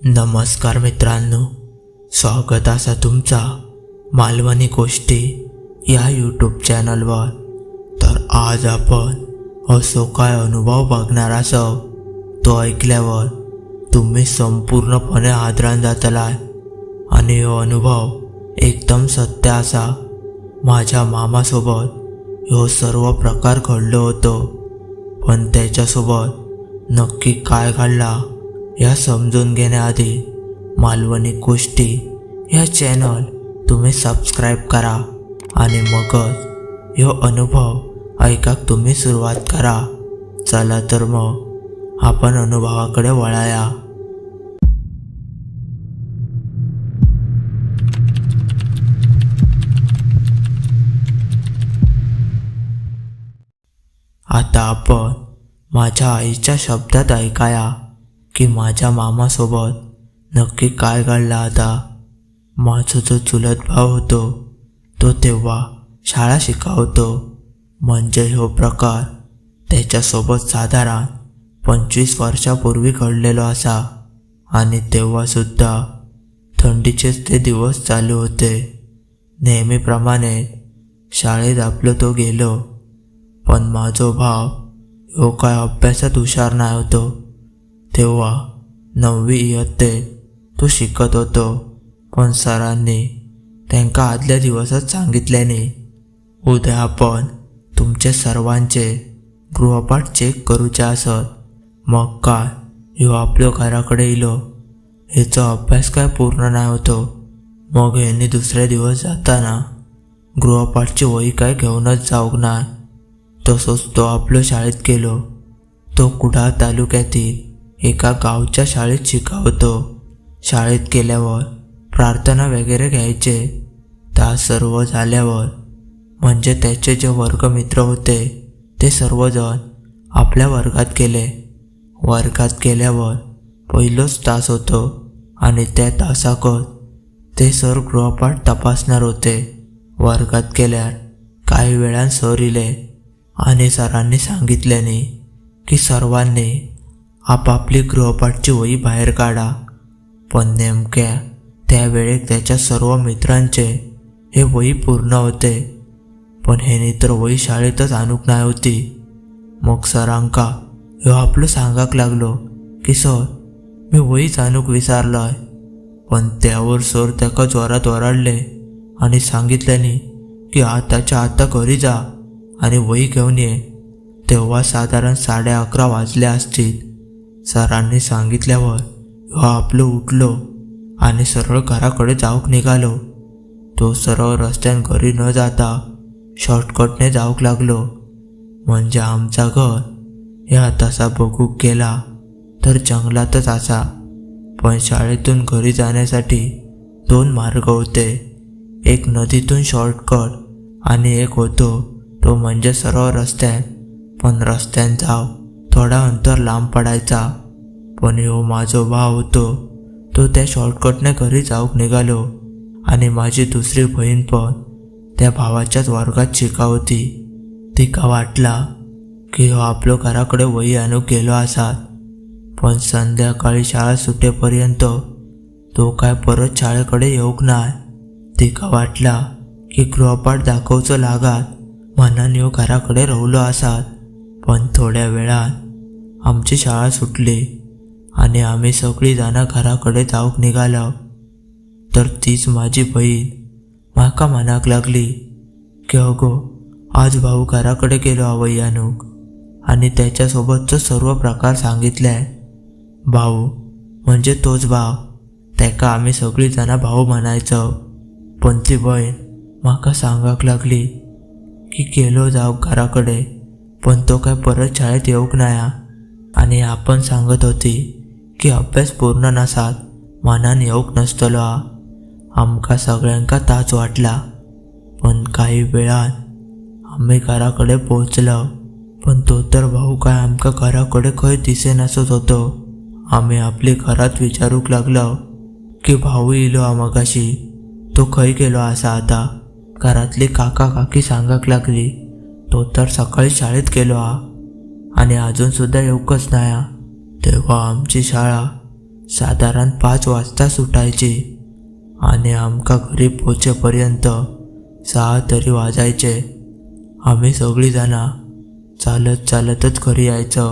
नमस्कार मित्रांनो, स्वागत असा तुमचा मालवणी गोष्टी या यूट्यूब चॅनलवर। तर आज आपण असो काय अनुभव बघणार असो तो ऐकल्यावर तुम्ही संपूर्णपणे हादरान जातलाय। आणि हो अनुभव एकदम सत्य असा। माझ्या मामासोबत ह्यो सर्व प्रकार घडलो होतो, पण त्याच्यासोबत नक्की काय घडला या समजून घेण्याआधी मालवणी गोष्टी या चॅनल तुम्ही सबस्क्राईब करा आणि मगच ह्यो अनुभव ऐकाक तुम्ही सुरुवात करा। चला तर मग आपण अनुभवाकडे वळाया। आता आपण माझ्या आईच्या शब्दात ऐकाया की माझ्या मामासोबत नक्की काय घडलं। आता माझा जो चुलत भाऊ होतो तो तेव्हा शाळा शिकवतो, म्हणजे हो प्रकार त्याच्यासोबत साधारण 25 वर्षापूर्वी घडलेलो असा। आणि तेव्हा सुद्धा थंडीचेच ते दिवस चालू होते। नेहमीप्रमाणे शाळेत आपलं तो गेलो, पण माझो भाव हो काय अभ्यासात हुशार नाही होतो। तेव्हा 9वी इयत्तेत तो शिकत होतो, पण सरांनी त्यांका आदल्या दिवसच सांगितल्याने उद्या आपण तुमचे सर्वांचे गृहपाठ चेक करूचे असत। मग काय ह्यो आपल्या घराकडे इलो, ह्याचा अभ्यास काय पूर्ण नाही होतो। मग ह्यांनी दुसऱ्या दिवस जाताना गृहपाठची वही काय घेऊनच जाऊक नाही। तसंच तो आपल्या शाळेत गेलो। तो कुडाळ तालुक्यातील एका गावच्या शाळेत शिकवतो। शाळेत गेल्यावर प्रार्थना वगैरे घ्यायचे। त्या सर्व झाल्यावर म्हणजे त्याचे जे वर्गमित्र होते ते सर्वजण आपल्या वर्गात गेले। वर्गात गेल्यावर पहिलाच तास होतो आणि त्या तासाकच ते सर गृहपाठ तपासणार होते। वर्गात गेल्यावर काही वेळान सर इले आणि सरांनी सांगितल्याने की सर्वांनी आपापली गृहपाठची वही बाहेर काढा। पण नेमक्या त्यावेळेस त्याच्या सर्व मित्रांचे हे वही पूर्ण होते, पण ह्यानी तर वही शाळेतच आणूक नाही होती। मग सरांका ह्यो आपलं सांगाक लागलो की सर मी वहीच आणूक विसरलोय। पण त्यावर सर त्याका जोरात ओरडले आणि सांगितल्याने की आताच्या आता घरी जा आणि वही घेऊन ये। तेव्हा साधारण 11:30 वाजले असतील। सरांनी सांगितल्यावर ह्यो आपलं उठलो आणि सरळ घराकडे जाऊक निघालो। तो सरळ रस्त्यान घरी न जाता शॉर्टकटने जाऊक लागलो, म्हणजे आमचा घर ह्या तसा बघूक गेला तर जंगलातच असा। पण शाळेतून घरी जाण्यासाठी 2 मार्ग होते, एक नदीतून शॉर्टकट आणि एक होतो तो म्हणजे सरळ रस्त्यान। पण रस्त्यान जाव थोडा अंतर लांब पडायचा। पण ह्यो माझो भाव होतो तो त्या शॉर्टकटने घरी जाऊक निघालो आणि माझी दुसरी बहीण पण त्या भावाच्याच वर्गात शिकावती। तिका वाटला की ह्यो आपल्या घराकडे वही आणूक गेलो असात। पण संध्याकाळी शाळा सुटेपर्यंत तो काय परत शाळेकडे येऊक नाय। तिका वाटला की गृहपाठ दाखवचो लागात म्हणून ह्यो घराकडे राहुलो असात। पण थोड्या वेळात आमची शाळा सुटली आणि आम्ही सगळी जण घराकडे जाऊक निघालो। तर तीच माझी बहीण माका म्हणाक लागली की अगो आज भाऊ घराकडे गेलो वही आणूक, आणि त्याच्यासोबतचं सर्व प्रकार सांगितले। भाऊ म्हणजे तोच भाव, त्याका आम्ही सगळी जण भाऊ म्हणायचो। पण ती बहीण माका सांगाक लागली की गेलो जाऊक घराकडे, पण तो काय परत शाळेत येऊक नाया। आणि आपण सांगत होती की अभ्यास पूर्ण नसात म्हणून येऊक नसतलो। आमका सगळ्यांका ताच वाटला। पण काही वेळान आम्ही घराकडे पोहोचलो, पण तो तर भाऊ काय आमका घराकडे खंय दिसेनासच होतो। आम्ही आपली घरात विचारूक लागलो की भाऊ इलो मगाशी, तो खंय गेलो असा। आता घरातली काका काकी सांगाक लागली तो तर सकाळी शाळेत गेलो आणि अजून सुद्धा येऊकच नाही। तेव्हा आमची शाळा साधारण 5 वाजता सुटायची आणि आमका घरी पोचेपर्यंत 6 तरी वाजायचे. आम्ही सगळी जाणा चालत चालतच घरी यायचो.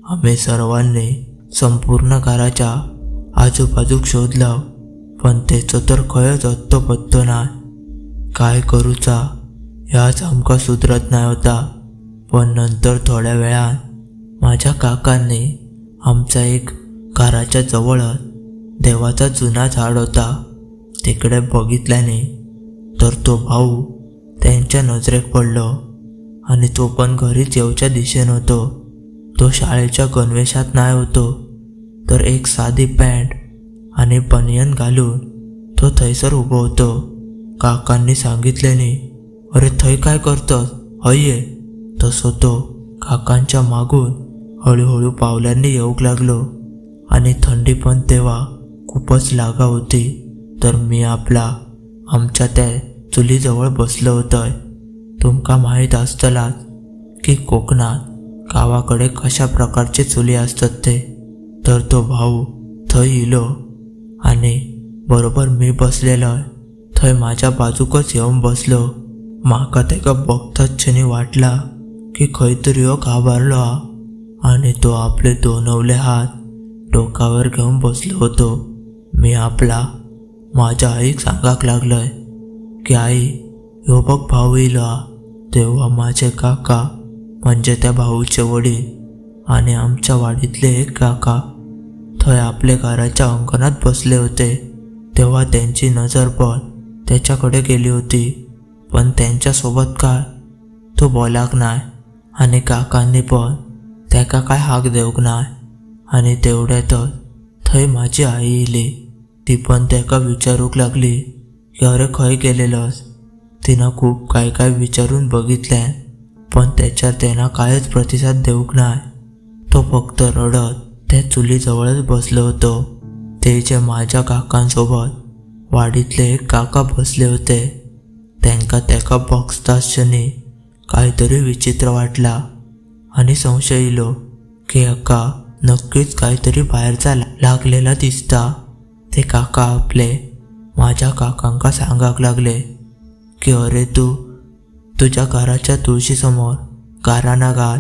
आम्ही सर्वांनी संपूर्ण घराच्या आजूबाजूक शोधलं, पण तेचो तर खंयच अत्तो पत्तो नाय. काय करूचा ह्याच आमका सुधरत नाही होता. पण नंतर थोड्या वेळान माझ्या काकांनी आमच्या एक घराच्या जवळच देवाचा जुना झाड होता तिकडे बघितल्याने तर तो भाऊ त्यांच्या नजरेक पडलो आणि तो पण घरीच येऊच्या दिशेन होतो. तो शाळेच्या गणवेशात नाही होतो, तर एक साधी पॅन्ट आणि बनियन घालून तो थैसर उभो होतो. काकांनी सांगितल्याने, अरे थंय काय करतस, हय ये. तसो तो काकांच्या मागून हळूहळू पावलांनी येऊक लागलो आणि थंडी पण तेव्हा खूपच लागा होती. तर मी आमच्या त्या चुलीजवळ बसलो होतोय. तुमका माहीत असतलाच की कोकणात गावाकडे कशा प्रकारचे चुली असतात ते. तर तो भाऊ थंय इलो आणि बरोबर मी बसलेलोय थंय माझ्या बाजूकच येऊन बसलो. माका तेका बघताच क्षणी वाटला की खंय तरी हो घाबरलो हा आणि तो आपले दोनवले हात डोकावर घेऊन बसलो होतो. मी माझ्या आईक सांगाक लागलोय की आई ह्यो बघ भाऊ इलो हा. तेव्हा माझे काका म्हणजे त्या भाऊचे वडील आणि आमच्या वाडीतले एक काका थंय आपले घराच्या अंगणात बसले होते. तेव्हा त्यांची नजर पण त्याच्याकडे गेली होती, पण त्यांच्यासोबत काय तो बोलाक नाय आणि काकांनी पण त्याका काय हाक देऊक नाय. आणि तेवढ्यातच थंय माझी आई इली. ती पण त्याका विचारूक लागली की अरे खंय गेलेलस. तिनं खूप काय काय विचारून बघितल्यान पण त्याच्यात त्यांना कायच प्रतिसाद देऊक नाय. तो फक्त रडत त्या चुलीजवळच बसलो होतो. ते जे माझ्या काकांसोबत वाडीतले एक काका बसले होते त्यांका त्याका बघताच क्षणी काहीतरी विचित्र वाटला आणि संशय इलो की अक्का नक्कीच काहीतरी बाहेरचा लागलेला दिसता. ते काका माझ्या काकांका सांगाक लागले की अरे तू तुझ्या घराच्या तुळशीसमोर गाराणा घाल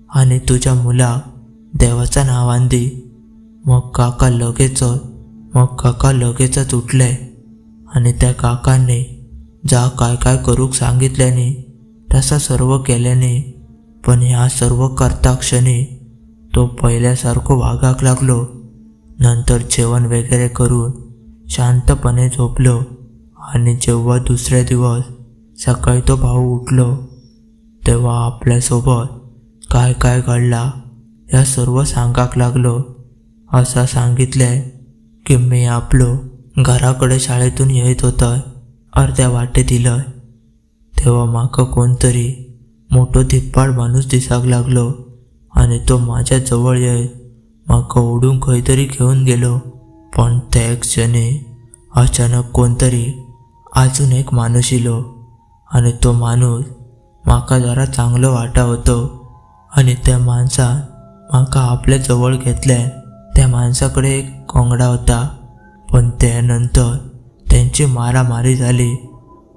आणि तुझ्या मुलाक देवाच्या नावान दी. मग काका लगेचच उठले आणि त्या काकांनी जा काय काय करूक सांगितल्याने तसा सर्व केल्याने. पण ह्या सर्व करता क्षणी तो पहिल्यासारखं वागाक लागलो. नंतर जेवण वगैरे करून शांतपणे झोपलो आणि जेव्हा दुसऱ्या दिवस सकाळी तो भाऊ उठलो तेव्हा आपल्यासोबत काय काय घडला या सर्व सांगाक लागलो. असं सांगितले की मी घराकडे शाळेतून येत होतोय. अर्ध्या वाटेत इलय तेव्हा माका कोणतरी मोठो धिप्पाड माणूस दिसाक लागलो आणि तो माझ्या जवळ येत माका ओढून खंयतरी घेऊन गेलो. पण त्या क्षणी अचानक कोणतरी अजून एक माणूस इलो आणि तो माणूस माका जरा चांगलं वाटा होतो आणि त्या माणसान माका आपल्या जवळ घेतले. त्या माणसाकडे एक कोंगडा होता, पण त्यानंतर त्यांची मारामारी झाली.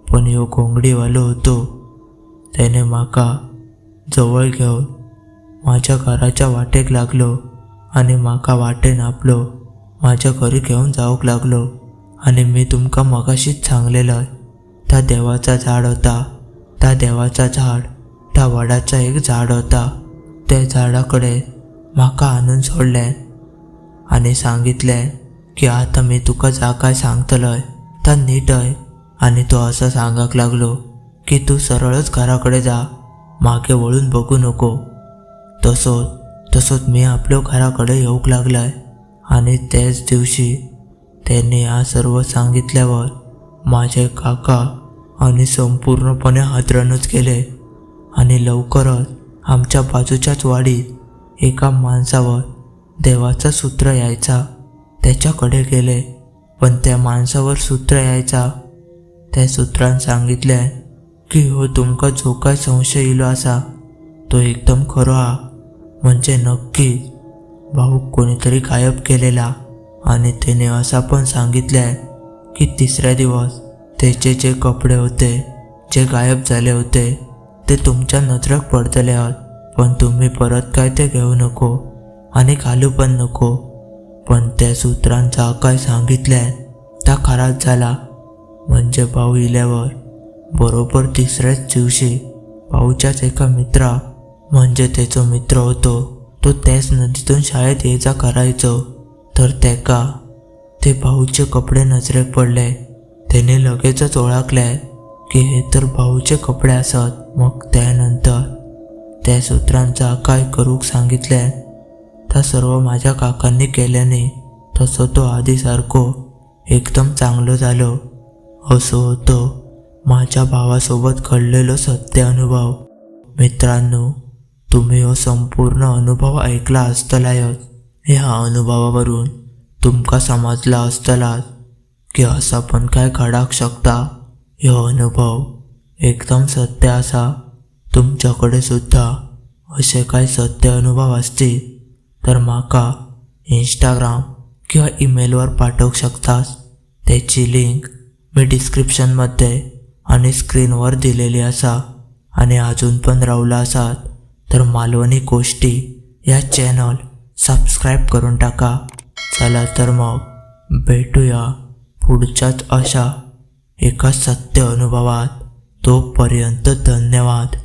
पण ह्यो कोंगडीवालो होतो त्याने माका जवळ घेऊन माझ्या घराच्या वाटेक लागलो आणि माका वाटेन माझ्या घरी घेऊन जाऊक लागलो. आणि मी तुमका मगाशीच सांगलेलं त्या देवाचा झाड होता. त्या देवाचा झाड त्या वडाचा एक झाड होता. त्या झाडाकडे माका आणून सोडले आणि सांगितले की आता मी तुका जा काय सांगतलय ता नीट आहे. आणि तो असं सांगाक लागलो की तू सरळच घराकडे जा, मागे वळून बघू नको. तसोच मी आपल्या घराकडे येऊक लागलाय. आणि त्याच दिवशी त्यांनी हा सर्व सांगितल्यावर माझे काका आणि संपूर्णपणे हादरणच केले आणि लवकरच आमच्या बाजूच्याच वाडीत एका माणसावर देवाचा सूत्र यायचा त्याच्याकडे गेले. पण त्या माणसावर सूत्र यायचा त्या सूत्रान सांगितले की हो तुमका जो काय संशय इलो असा तो एकदम खरो हा. म्हणजे नक्कीच भाऊ कोणीतरी गायब केलेला आणि त्याने असा पण सांगितलंय की तिसऱ्या दिवस त्याचे जे कपडे होते जे गायब झाले होते ते तुमच्या नजरेत पडतले आहेत, पण तुम्ही परत काय ते घेऊ नको आणि घालू पण नको. पण त्या सूत्रांचा काय सांगितलंय त्या खराच झाला. म्हणजे भाऊ इल्यावर बरोबर तिसऱ्याच दिवशी भाऊच्याच एका मित्रा म्हणजे त्याचा मित्र होतो तो त्याच नदीतून शाळेत यायचा करायचो, तर त्याका ते भाऊचे कपडे नजरेत पडले. त्याने लगेचच ओळखले की हे तर भाऊचे कपडे असत. मग त्यानंतर त्या सूत्रांचा काय करूक सांगितले त्या सर्व माझ्या काकांनी केल्याने तसं तो आधीसारखो एकदम चांगलं झालो. असं होतं माझ्या भावासोबत घडलेलं सत्य अनुभव. मित्रांनो, तुम्ही हो संपूर्ण अनुभव ऐकला असतलायच. ह्या अनुभवावरून तुमका समजला असतलाच की असा पण काय घडाक शकता. ह्यो अनुभव एकदम सत्य असा. तुमच्याकडे सुद्धा असे काही सत्य अनुभव असतील तर माका इंस्टाग्राम किंवा ईमेलवर पाठवू शकतास. त्याची लिंक मी डिस्क्रिप्शनमध्ये आणि स्क्रीनवर दिलेली असा. आणि अजून पण रावला असात तर मालवणी गोष्टी या चॅनल सबस्क्राईब करून टाका. चला तर मग भेटूया पुढच्याच अशा एका सत्य अनुभवात. तोपर्यंत धन्यवाद.